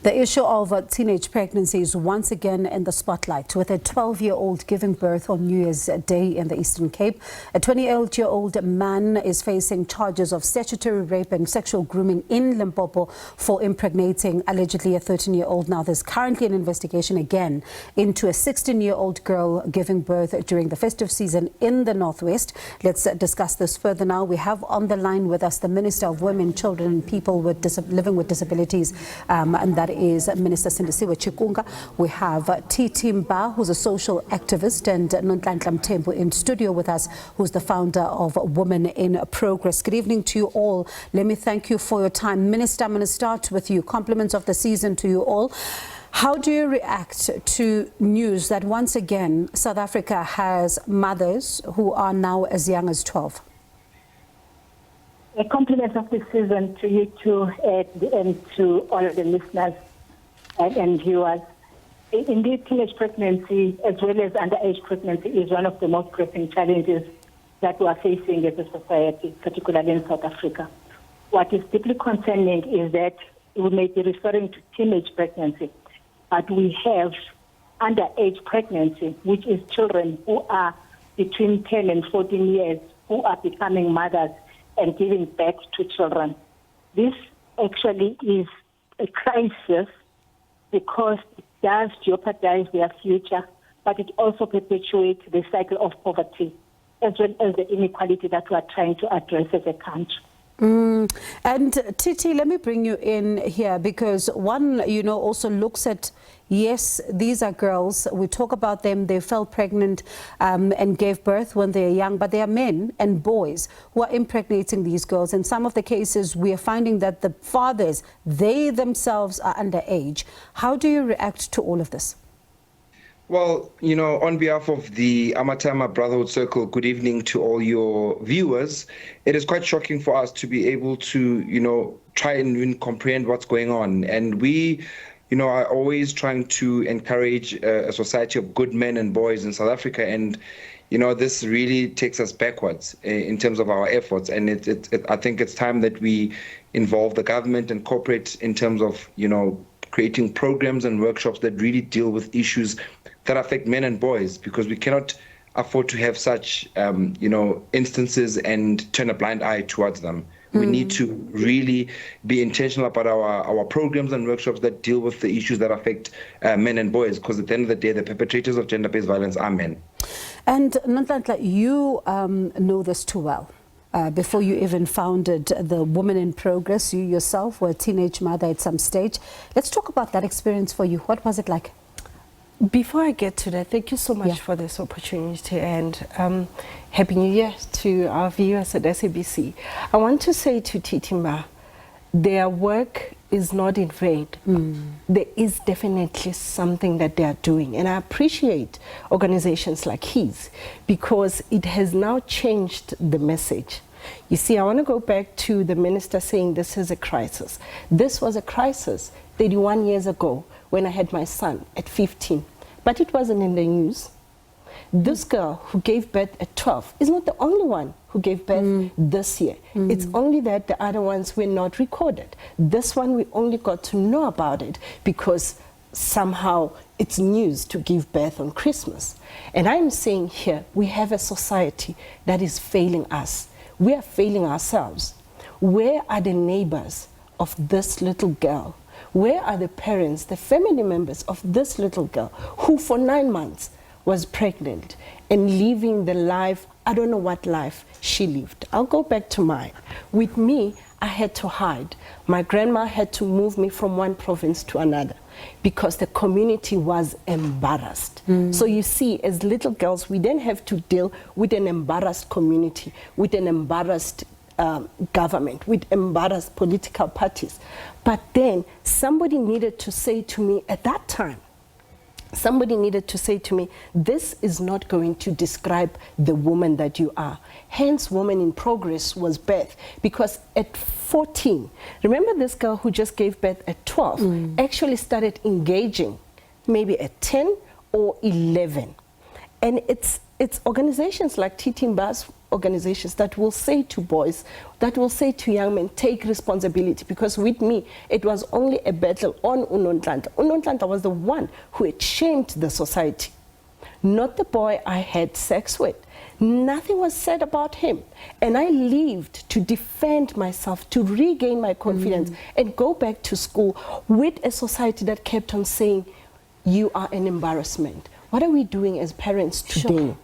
The issue of teenage pregnancy is once again in the spotlight, with a 12-year-old giving birth on New Year's Day in the Eastern Cape. A 28-year-old man is facing charges of statutory rape and sexual grooming in Limpopo for impregnating allegedly a 13-year-old. Now, there's currently an investigation again into a 16-year-old girl giving birth during the festive season in the Northwest. Let's discuss this further now. We have on the line with us the Minister of Women, Children and People living with Disabilities, and that is Minister Sindisiwe Chikunga. We have Mbha, who's a social activist, and Nonhlanhla Mthembu in studio with us, who's the founder of Women in Progress. Good evening to you all. Let me thank you for your time. Minister, I'm going to start with you. Compliments of the season to you all. How do you react to news that once again South Africa has mothers who are now as young as 12? A compliment of the season to you two and to all of the listeners and viewers. Indeed, teenage pregnancy as well as underage pregnancy is one of the most pressing challenges that we are facing as a society, particularly in South Africa. What is deeply concerning is that we may be referring to teenage pregnancy, but we have underage pregnancy, which is children who are between 10 and 14 years who are becoming mothers and giving birth to children. This actually is a crisis because it does jeopardize their future, but it also perpetuates the cycle of poverty as well as the inequality that we are trying to address as a country. And Titi, let me bring you in here because one, also looks at, yes, these are girls. We talk about them. They fell pregnant and gave birth when they are young, but they are men and boys who are impregnating these girls. In some of the cases, we are finding that the fathers, they themselves are underage. How do you react to all of this? Well, on behalf of the Amatama Brotherhood Circle, good evening to all your viewers. It is quite shocking for us to be able to, try and comprehend what's going on. And we, are always trying to encourage a society of good men and boys in South Africa. And, this really takes us backwards in terms of our efforts. And I think it's time that we involve the government and corporate in terms of, creating programs and workshops that really deal with issues that affect men and boys, because we cannot afford to have such, instances and turn a blind eye towards them. We need to really be intentional about our programs and workshops that deal with the issues that affect men and boys, because at the end of the day, the perpetrators of gender-based violence are men. And Nonhlanhla, you know this too well. Before you even founded the Women in Progress, you yourself were a teenage mother at some stage. Let's talk about that experience for you. What was it like? Before I get to that, thank you so much for this opportunity, and Happy New Year to our viewers at SABC. I want to say to Mbha, their work is not in vain. There is definitely something that they are doing, and I appreciate organizations like his because it has now changed the message. You see, I want to go back to the minister saying this is a crisis. This was a crisis 31 years ago when I had my son at 15, but it wasn't in the news. This girl who gave birth at 12 is not the only one who gave birth this year. It's only that the other ones were not recorded. This one, we only got to know about it because somehow it's news to give birth on Christmas. And I'm saying here, we have a society that is failing us. We are failing ourselves. Where are the neighbors of this little girl? Where are the parents, the family members of this little girl who for 9 months was pregnant and living the life, I don't know what life she lived. I'll go back to mine. With me, I had to hide. My grandma had to move me from one province to another because the community was embarrassed. So you see, as little girls, we then have to deal with an embarrassed community, with an embarrassed government, with embarrassed political parties. But then somebody needed to say to me at that time, this is not going to describe the woman that you are. Hence, Woman in Progress was birth. Because at 14, remember this girl who just gave birth at 12, actually started engaging maybe at 10 or 11. And it's organizations like Mbha's organizations that will say to boys, that will say to young men, take responsibility. Because with me, it was only a battle on Nonhlanhla. Nonhlanhla was the one who had shamed the society, not the boy I had sex with. Nothing was said about him. And I lived to defend myself, to regain my confidence, and go back to school with a society that kept on saying, you are an embarrassment. What are we doing as parents today? Sure.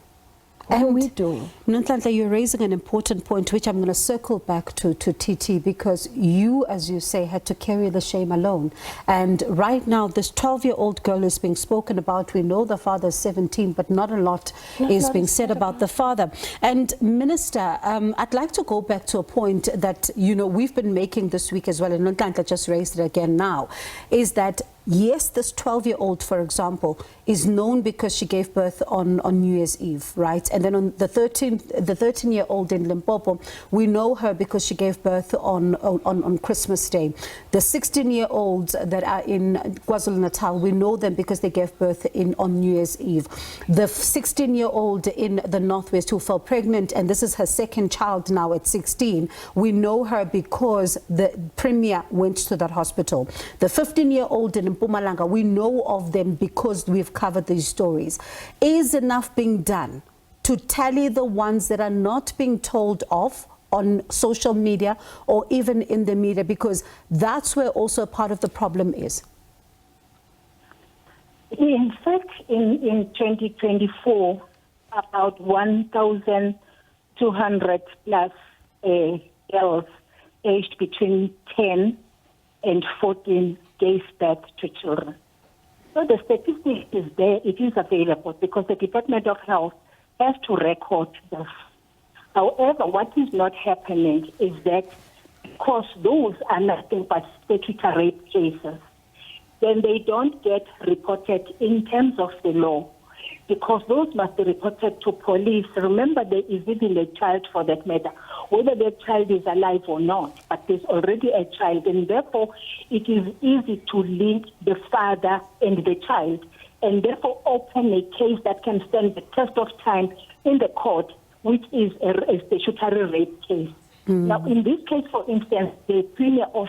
What are we doing? Nonhlanhla, you're raising an important point, which I'm going to circle back to TT, because you, as you say, had to carry the shame alone. And right now, this 12-year-old girl is being spoken about. We know the father is 17, but not a lot is being said about the father. And Minister, I'd like to go back to a point that, you know, we've been making this week as well, and Nonhlanhla just raised it again now, is that yes, this 12-year-old, for example, is known because she gave birth on New Year's Eve, right? And then on the 13-year-old in Limpopo, we know her because she gave birth on Christmas Day. The 16-year-olds that are in KwaZulu-Natal, we know them because they gave birth on New Year's Eve. The 16-year-old in the Northwest who fell pregnant, and this is her second child now at 16, we know her because the premier went to that hospital. The 15-year-old in Mpumalanga, we know of them because we've covered these stories. Is enough being done to tally the ones that are not being told of on social media or even in the media? Because that's where also a part of the problem is. In fact, in 2024, about 1,200 plus girls aged between 10 and 14 gave birth to children. So the statistic is there, it is available because the Department of Health has to record this. However, what is not happening is that because those are nothing but statutory rape cases, then they don't get reported in terms of the law, because those must be reported to police. Remember, there is even a child for that matter, whether that child is alive or not, but there's already a child, and therefore it is easy to link the father and the child, and therefore open a case that can stand the test of time in the court, which is a statutory rape case. Now, in this case, for instance, the Premier of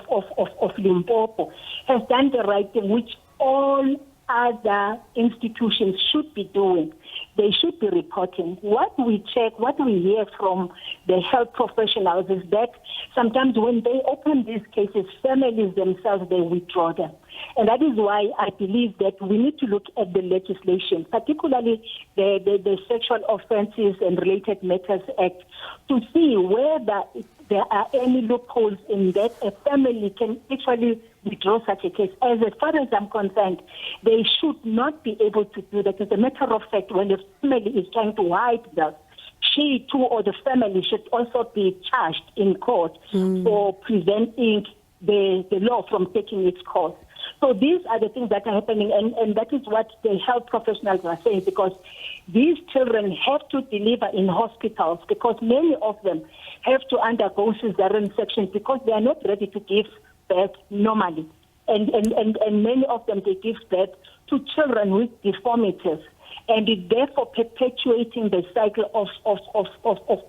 Limpopo has done the right thing, which all other institutions should be doing. They should be reporting. What we check, what we hear from the health professionals is that sometimes when they open these cases, families themselves, they withdraw them. And that is why I believe that we need to look at the legislation, particularly the Sexual Offences and Related Matters Act, to see whether there are any loopholes in that a family can actually withdraw such a case. As far as I'm concerned, they should not be able to do that. As a matter of fact, when the family is trying to hide that, she too or the family should also be charged in court for preventing the law from taking its course. So these are the things that are happening, and that is what the health professionals are saying, because these children have to deliver in hospitals, because many of them have to undergo cesarean sections because they are not ready to give birth normally. And many of them, they give birth to children with deformities, and it therefore perpetuating the cycle of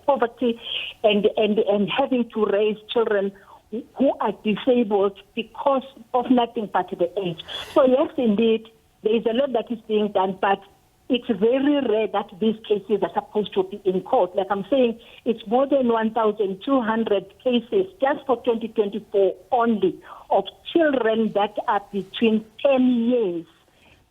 poverty and having to raise children who are disabled because of nothing but the age. So yes, indeed, there is a lot that is being done, but it's very rare that these cases are supposed to be in court. Like I'm saying, it's more than 1,200 cases just for 2024 only of children that are between 10 years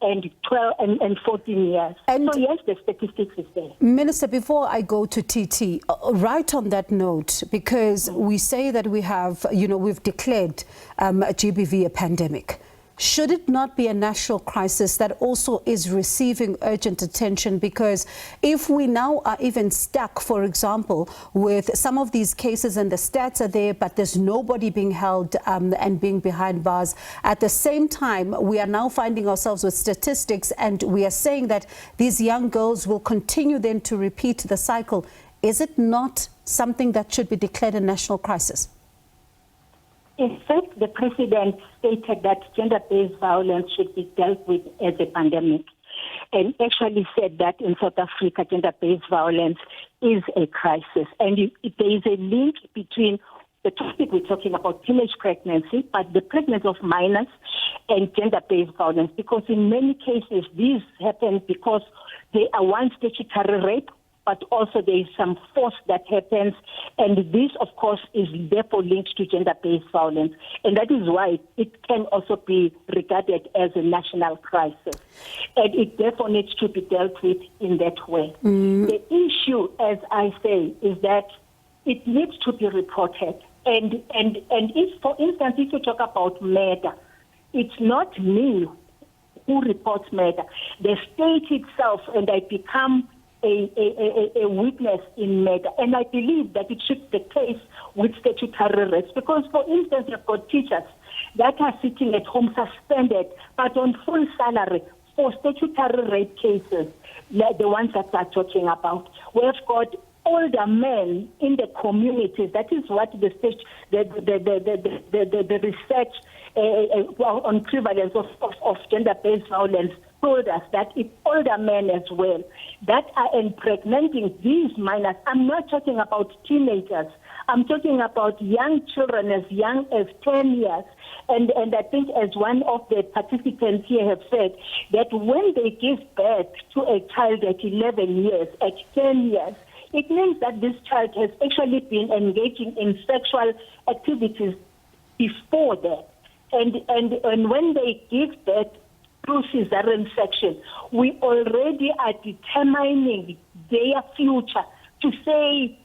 and 12 and 14 years. And so yes, the statistics is there. Minister, before I go to TT, right on that note, because we say that we have, we've declared GBV a pandemic. Should it not be a national crisis that also is receiving urgent attention? Because if we now are even stuck, for example, with some of these cases and the stats are there, but there's nobody being held and being behind bars. At the same time, we are now finding ourselves with statistics, and we are saying that these young girls will continue then to repeat the cycle. Is it not something that should be declared a national crisis? In fact, the president stated that gender-based violence should be dealt with as a pandemic. and actually said that in South Africa, gender-based violence is a crisis. And there is a link between the topic we're talking about, teenage pregnancy, but the pregnancy of minors and gender-based violence, because in many cases these happen because they are one statutory rape, but also there is some force that happens, and this, of course, is therefore linked to gender-based violence, and that is why it can also be regarded as a national crisis, and it therefore needs to be dealt with in that way. The issue, as I say, is that it needs to be reported, and if, for instance, if you talk about murder, it's not me who reports murder. The state itself, and I become a witness in murder. And I believe that it should be the case with statutory rapes. Because, for instance, you've got teachers that are sitting at home suspended, but on full salary for statutory rape cases, like the ones that we're talking about. We've got older men in the communities. That is what the research on prevalence of gender-based violence told us, that it's older men as well that are impregnating these minors. I'm not talking about teenagers. I'm talking about young children as young as 10 years. And I think, as one of the participants here have said, that when they give birth to a child at 11 years, at 10 years, it means that this child has actually been engaging in sexual activities before that. And when they give birth through cesarean section, we already are determining their future to say,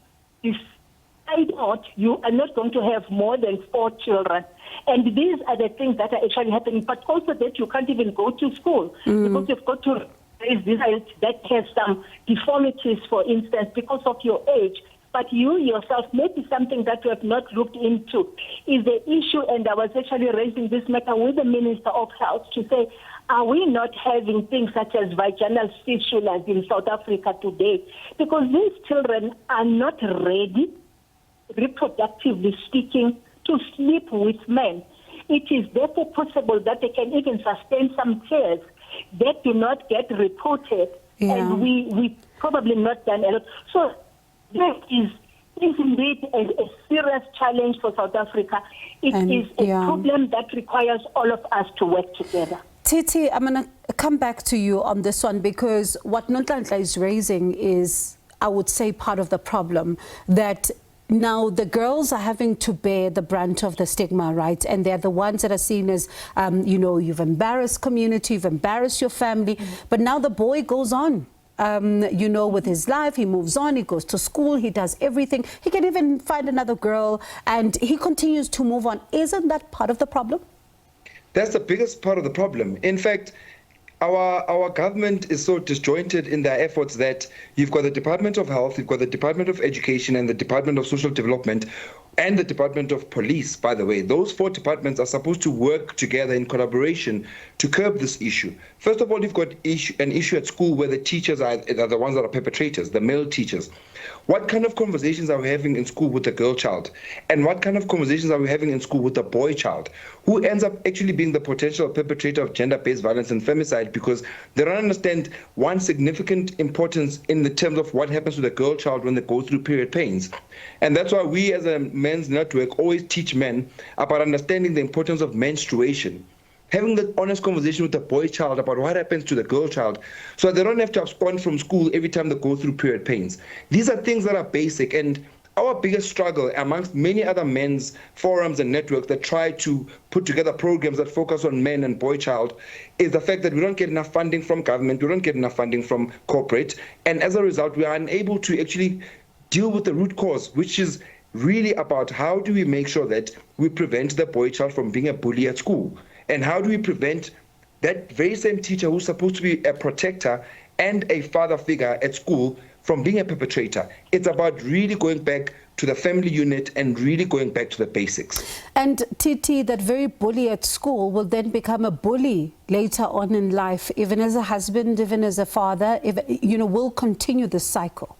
decide not, you are not going to have more than 4 children. And these are the things that are actually happening, but also that you can't even go to school because you've got to raise this child that has some deformities, for instance, because of your age. But you yourself, maybe something that you have not looked into is the issue, and I was actually raising this matter with the Minister of Health to say, are we not having things such as vaginal fistulas in South Africa today? Because these children are not ready, reproductively speaking, to sleep with men. It is therefore possible that they can even sustain some tears that do not get reported, and we probably not done a lot. So this is indeed a serious challenge for South Africa. It is a problem that requires all of us to work together. Titi, I'm going to come back to you on this one, because what Nonhlanhla is raising is, I would say, part of the problem, that now the girls are having to bear the brunt of the stigma, right? And they're the ones that are seen as, you've embarrassed community, you've embarrassed your family, but now the boy goes on. With his life, he moves on, he goes to school, he does everything. He can even find another girl, and he continues to move on. Isn't that part of the problem? That's the biggest part of the problem. In fact, our government is so disjointed in their efforts that you've got the Department of Health, you've got the Department of Education and the Department of Social Development and the Department of Police, by the way. Those 4 departments are supposed to work together in collaboration to curb this issue. First of all, you've got an issue at school where the teachers are the ones that are perpetrators, the male teachers. What kind of conversations are we having in school with the girl child? And what kind of conversations are we having in school with the boy child? Who ends up actually being the potential perpetrator of gender-based violence and femicide, because they don't understand one significant importance in the terms of what happens to the girl child when they go through period pains. And that's why we as a men's network always teach men about understanding the importance of menstruation. Having that honest conversation with the boy child about what happens to the girl child, so they don't have to abscond from school every time they go through period pains. These are things that are basic, and our biggest struggle amongst many other men's forums and networks that try to put together programs that focus on men and boy child is the fact that we don't get enough funding from government, we don't get enough funding from corporate, and as a result we are unable to actually deal with the root cause, which is really about how do we make sure that we prevent the boy child from being a bully at school. And how do we prevent that very same teacher who's supposed to be a protector and a father figure at school from being a perpetrator? It's about really going back to the family unit and really going back to the basics. And Titi, that very bully at school will then become a bully later on in life, even as a husband, even as a father, will continue this cycle.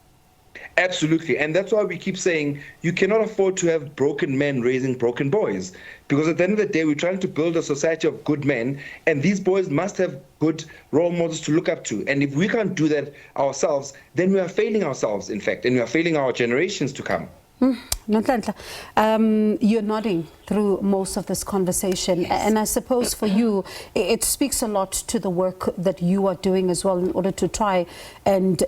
Absolutely. And that's why we keep saying you cannot afford to have broken men raising broken boys. Because at the end of the day, we're trying to build a society of good men, and these boys must have good role models to look up to. And if we can't do that ourselves, then we are failing ourselves, in fact, and we are failing our generations to come. Nonhlanhla, you're nodding through most of this conversation, yes. And I suppose for you, it speaks a lot to the work that you are doing as well in order to try and,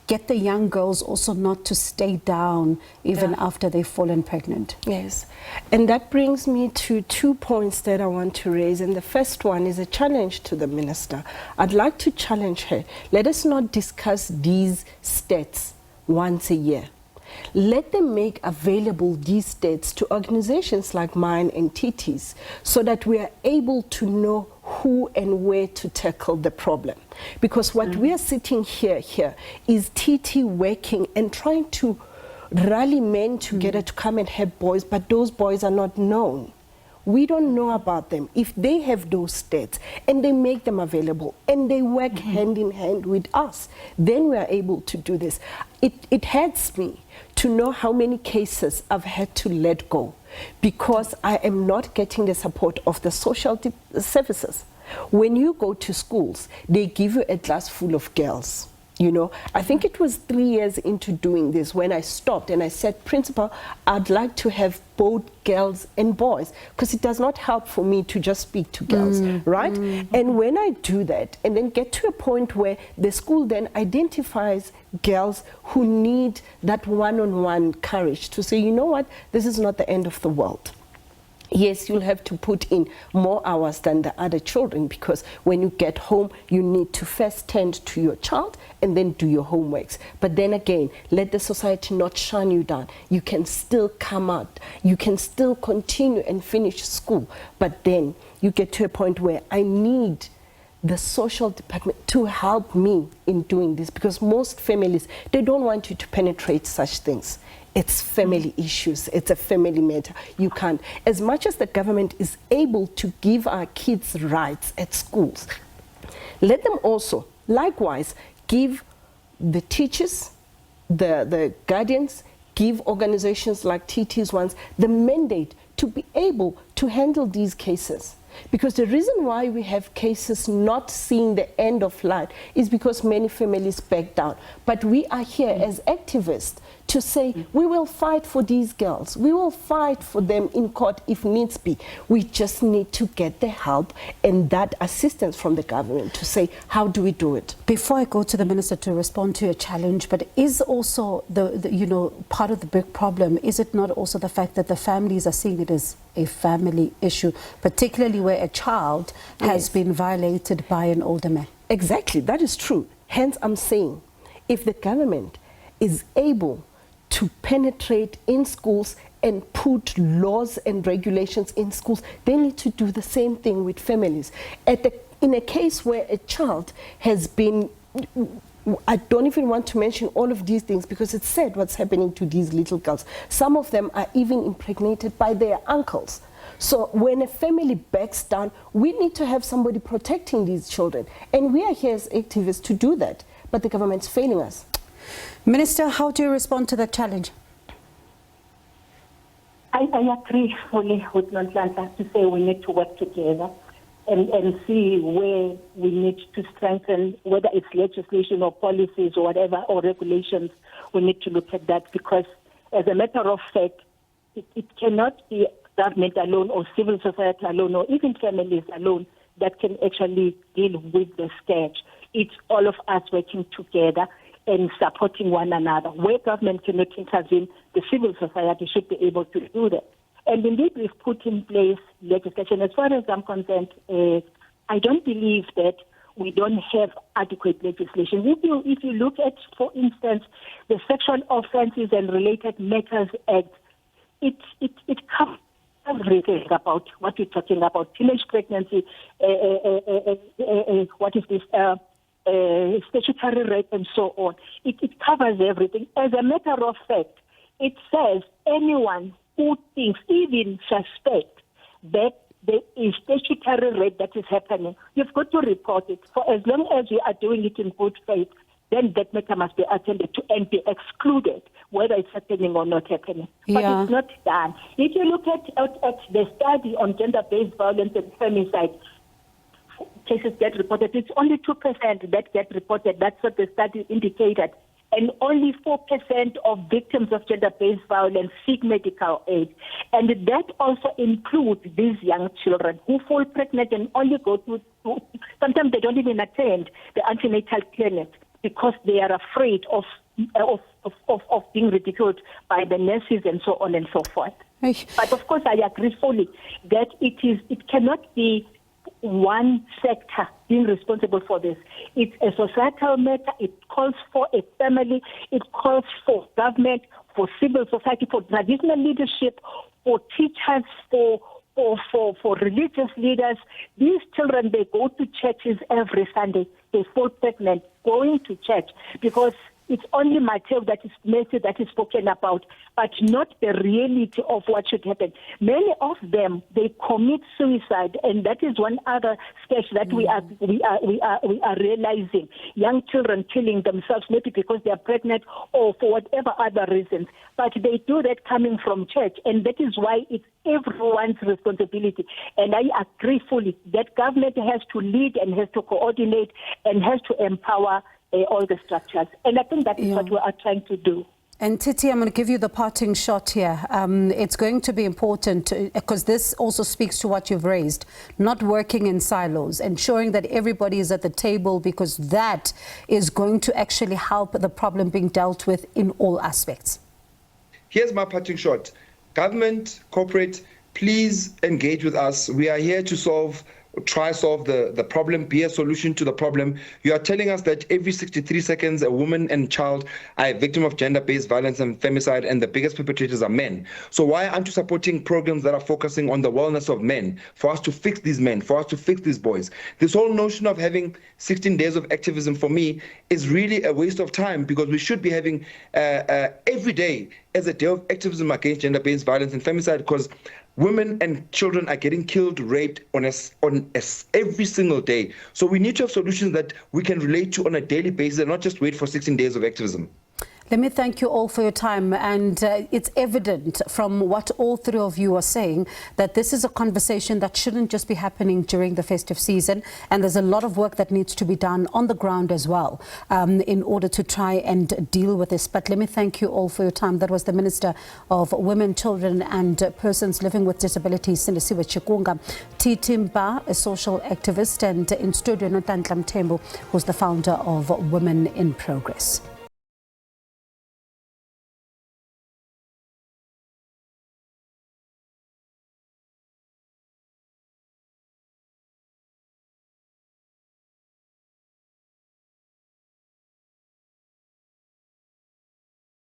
get the young girls also not to stay down even after they've fallen pregnant. Yes, and that brings me to 2 points that I want to raise. And the first one is a challenge to the minister. I'd like to challenge her. Let us not discuss these stats once a year. Let them make available these stats to organizations like mine and TT's so that we are able to know who and where to tackle the problem. Because what we are sitting here is TT working and trying to rally men together to come and help boys, but those boys are not known. We don't know about them. If they have those stats and they make them available and they work hand in hand with us, then we are able to do this. It hurts me to know how many cases I've had to let go because I am not getting the support of the social services. When you go to schools, they give you a class full of girls. I think it was 3 years into doing this when I stopped and I said, Principal, I'd like to have both girls and boys because it does not help for me to just speak to girls, right? And when I do that and then get to a point where the school then identifies girls who need that one-on-one courage to say, you know what, this is not the end of the world. Yes, you'll have to put in more hours than the other children because when you get home, you need to first tend to your child and then do your homeworks. But then again, let the society not shun you down. You can still come out. You can still continue and finish school. But then you get to a point where I need the social department to help me in doing this because most families, they don't want you to penetrate such things. It's family issues. It's a family matter. You can't. As much as the government is able to give our kids rights at schools, let them also, likewise, give the teachers, the guardians, give organizations like TT's ones the mandate to be able to handle these cases. Because the reason why we have cases not seeing the end of life is because many families back down. But we are here as activists to say we will fight for these girls. We will fight for them in court if needs be. We just need to get the help and that assistance from the government to say, how do we do it? Before I go to the minister to respond to your challenge, but is also the part of the big problem, is it not also the fact that the families are seeing it as a family issue, particularly where a child has been violated by an older man? Exactly, that is true. Hence, I'm saying, if the government is able to penetrate in schools and put laws and regulations in schools, they need to do the same thing with families. In a case where a child has been, I don't even want to mention all of these things because it's sad what's happening to these little girls. Some of them are even impregnated by their uncles. So when a family backs down, we need to have somebody protecting these children. And we are here as activists to do that, but the government's failing us. Minister, how do you respond to that challenge? I agree fully with Nonhlanhla to say we need to work together and see where we need to strengthen, whether it's legislation or policies or whatever, or regulations. We need to look at that because, as a matter of fact, it cannot be government alone or civil society alone or even families alone that can actually deal with the scourge. It's all of us working together and supporting one another. Where government cannot intervene, the civil society should be able to do that. And indeed, we've put in place legislation. As far as I'm concerned, I don't believe that we don't have adequate legislation. If you look at, for instance, the Sexual Offences and Related Matters Act, it covers everything about what we're talking about: teenage pregnancy, what is this? Statutory rape and so on. It covers everything. As a matter of fact, it says anyone who thinks, even suspect, that there is statutory rape that is happening, you've got to report it. For as long as you are doing it in good faith, then that matter must be attended to and be excluded, whether it's happening or not happening. But it's not done. If you look at the study on gender-based violence and femicide, cases get reported, it's only 2% that get reported. That's what the study indicated. And only 4% of victims of gender-based violence seek medical aid. And that also includes these young children who fall pregnant and only go to sometimes they don't even attend the antenatal clinic because they are afraid of being ridiculed by the nurses and so on and so forth. But of course, I agree fully that it cannot be one sector being responsible for this. It's a societal matter. It calls for a family. It calls for government, for civil society, for traditional leadership, for teachers, for religious leaders. These children, they go to churches every Sunday. They fall pregnant going to church because it's only material that is messy that is spoken about, but not the reality of what should happen. Many of them, they commit suicide, and that is one other sketch that we are realizing. Young children killing themselves, maybe because they are pregnant or for whatever other reasons. But they do that coming from church, and that is why it's everyone's responsibility. And I agree fully that government has to lead and has to coordinate and has to empower all the structures. And I think that is what we are trying to do. And Titi, I'm going to give you the parting shot here. It's going to be important because this also speaks to what you've raised, not working in silos, ensuring that everybody is at the table, because that is going to actually help the problem being dealt with in all aspects. Here's my parting shot. Government, corporate, please engage with us. We are here to try solve the problem, be a solution to the problem. You are telling us that every 63 seconds a woman and child are a victim of gender-based violence and femicide, and the biggest perpetrators are men. So why aren't you supporting programs that are focusing on the wellness of men, for us to fix these men, for us to fix these boys? This whole notion of having 16 days of activism for me is really a waste of time, because we should be having every day as a day of activism against gender-based violence and femicide, because women and children are getting killed, raped on every single day. So we need to have solutions that we can relate to on a daily basis and not just wait for 16 days of activism. Let me thank you all for your time, and it's evident from what all three of you are saying that this is a conversation that shouldn't just be happening during the festive season, and there's a lot of work that needs to be done on the ground as well in order to try and deal with this. But let me thank you all for your time. That was the Minister of Women, Children and Persons Living with Disabilities, Sindisiwe Chikunga, Mbha, a social activist, and in studio Nonhlanhla Mthembu, who's the founder of Women in Progress.